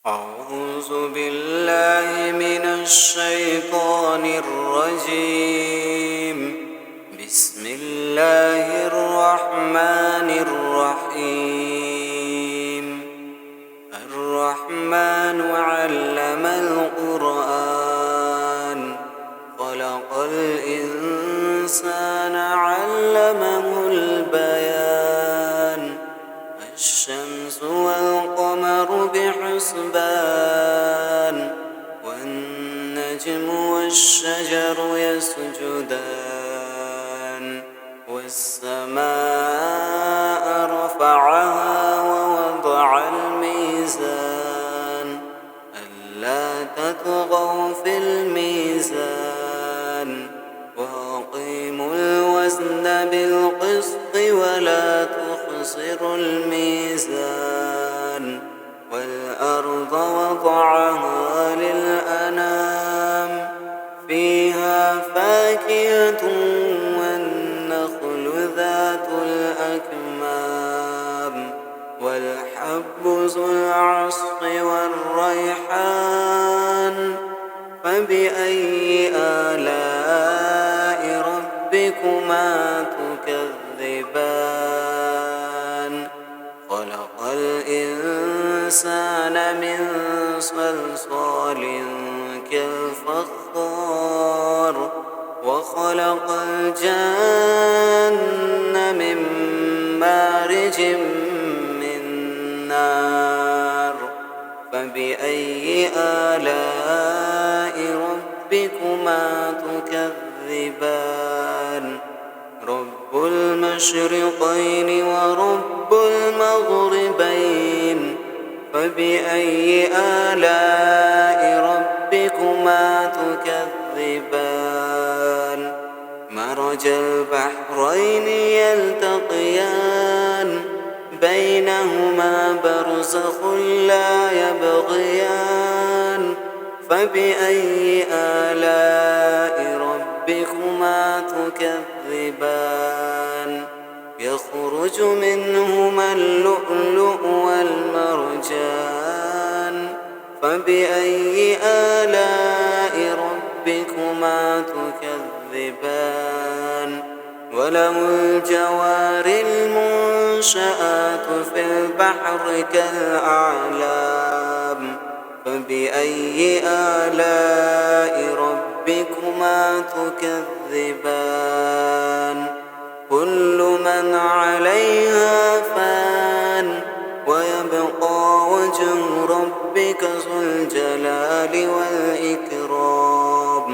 أعوذ بالله من الشيطان الرجيم. بسم الله الرحمن الرحيم. الرحمن علم القرآن، خلق الإنسان علمه البيان. الشمس والقمر بحسبان، والنجم والشجر يسجدان. والسماء رفعها ووضع الميزان، ألا تطغوا في الميزان، وأقيموا الوزن بالقسط ولا تخسروا الميزان. والأرض وضعها للأنام، فيها فاكهة والنخل ذات الأكمام، والحب ذو العصف والريحان. فبأي آلاء ربكما تكذبان؟ خلق الإنسان من صلصال كالفخار، وخلق الجن من مارج من نار. فبأي آلاء ربكما تكذبان؟ رب المشرقين ورب المغربين. فبأي آلاء ربكما تكذبان؟ مرج البحرين يلتقيان، بينهما برزخ لا يبغيان. فبأي آلاء ربكما تكذبان؟ يخرج منهما اللؤلؤ والمرجان. فبأي آلاء ربكما تكذبان؟ وله الجوار المنشآت في البحر كالأعلام. فبأي آلاء ربكما تكذبان؟ كل من عليها فان، ويبقى وجه ربك ذو الجلال والإكرام.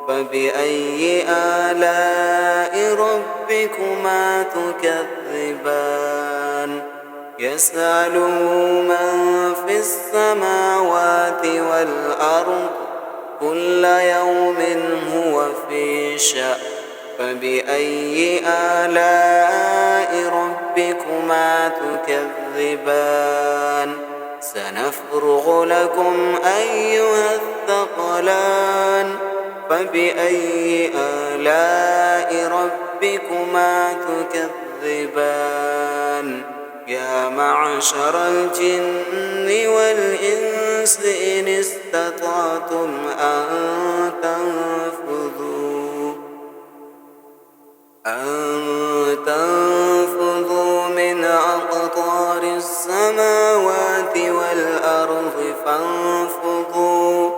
فبأي آلاء ربكما تكذبان؟ يسأله من في السماوات والأرض، كل يوم هو في شأن. فبأي آلاء ربكما تكذبان؟ سنفرغ لكم أيها الثقلان. فبأي آلاء ربكما تكذبان؟ يا معشر الجن والإنس إن استطعتم أن تنفذوا من أقطار السماوات والأرض فانفذوا،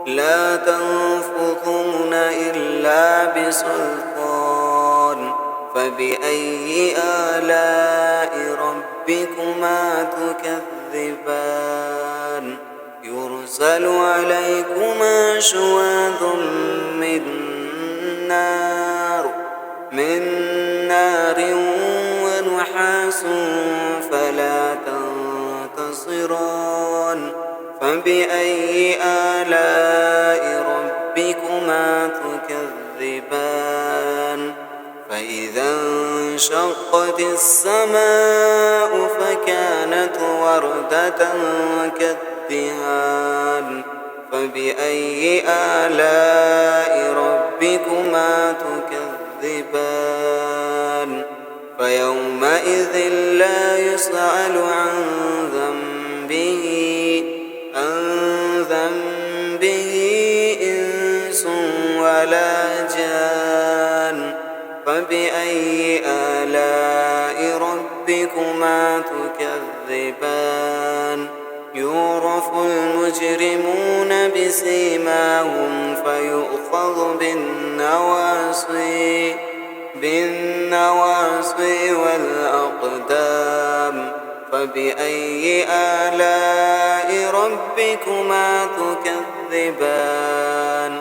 لا تنفذون إلا بسلطان. فبأي آلاء ربكما تكذبان؟ يرسل عليكما شواظ من نار ونحاس فلا تنتصران. فبأي آلاء ربكما تكذبان؟ فإذا انشقت السماء فكانت وردة كالدهان. فبأي آلاء ربكما تكذبان؟ فيومئذ لا يسأل عن ذنبه به إنس ولا جان فبأي آلاء ربكما تكذبان يعرف المجرمون بسيماهم فيؤخذ بالنواصي والأقدام فبأي آلاء ربكما تكذبان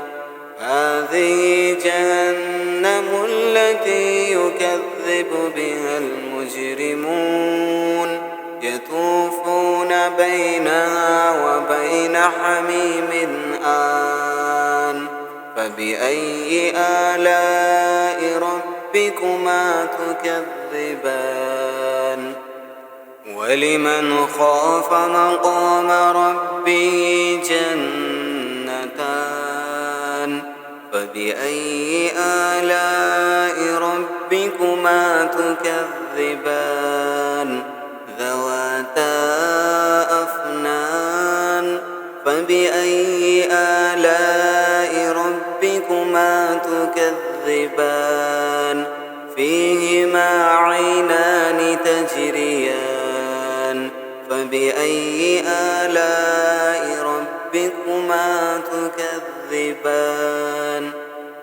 هذه جهنم التي يكذب بها المجرمون يطوفون بينها وبين حميم آن فبأي آلاء ربكما تكذبان ولمن خاف مقام ربه جنتان فبأي آلاء ربكما تكذبان ذواتا أفنان فبأي آلاء ربكما تكذبان فيهما عينان تجريان فبأي آلاء ربكما تكذبان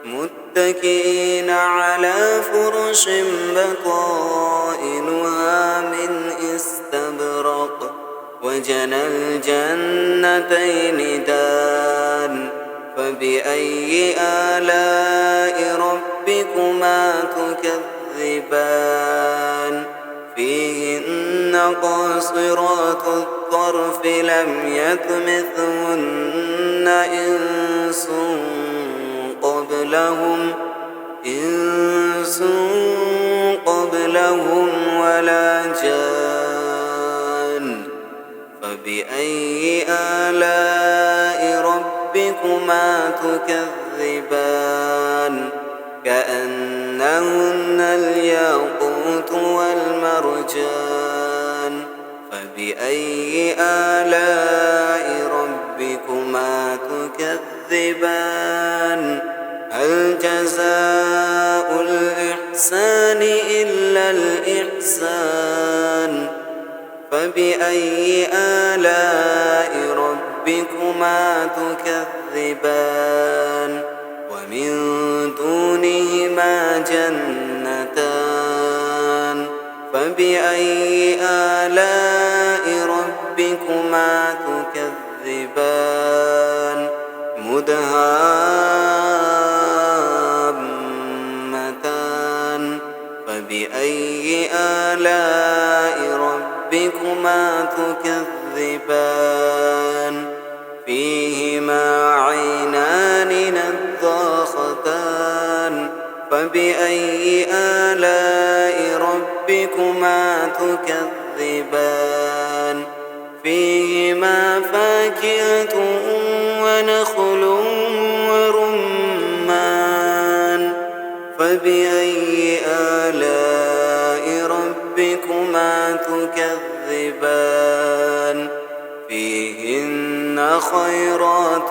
متكئين على فرش بطائنها من استبرق وجنى الجنتين دان فبأي آلاء ربكما تكذبان فيهن قاصرات الطرف لم يطمثهن إنس قبلهم ولا جان فبأي آلاء ربكما تكذبان كأنهن الياقوت والمرجان فبأي آلاء ربكما تكذبان هل جزاء الإحسان إلا الإحسان فبأي آلاء ربكما تكذبان ومن دونهما جنتان فبأي آلاء ربكما تكذبان مدهامتان فبأي آلاء ربكما تكذبان فيهما عينان نضاختان فبأي آلاء ربكما تكذبان فيهما فاكهة ونخل ورمان فبأي آلاء ربكما تكذبان فيهن خيرات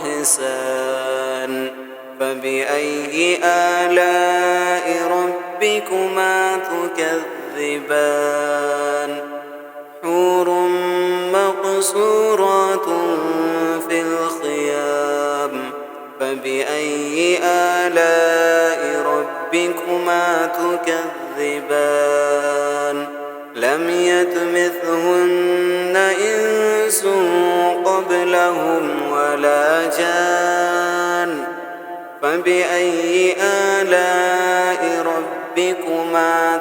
حسان فبأي آلاء ربكما تكذبان حور مقصورات في الخيام فبأي آلاء ربكما تكذبان لم يطمثهن إنس قبلهم ولا جان فبأي آلاء ربكما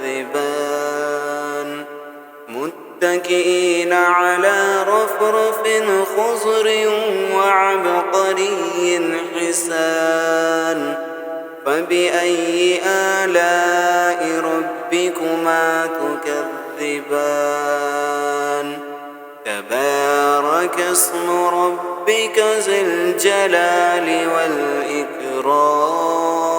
تكذبان متكئين على رفرف خضر وعبقري حسان فبأي آلاء ربكما تكذبان تبارك اسم ربك ذي الجلال والإكرام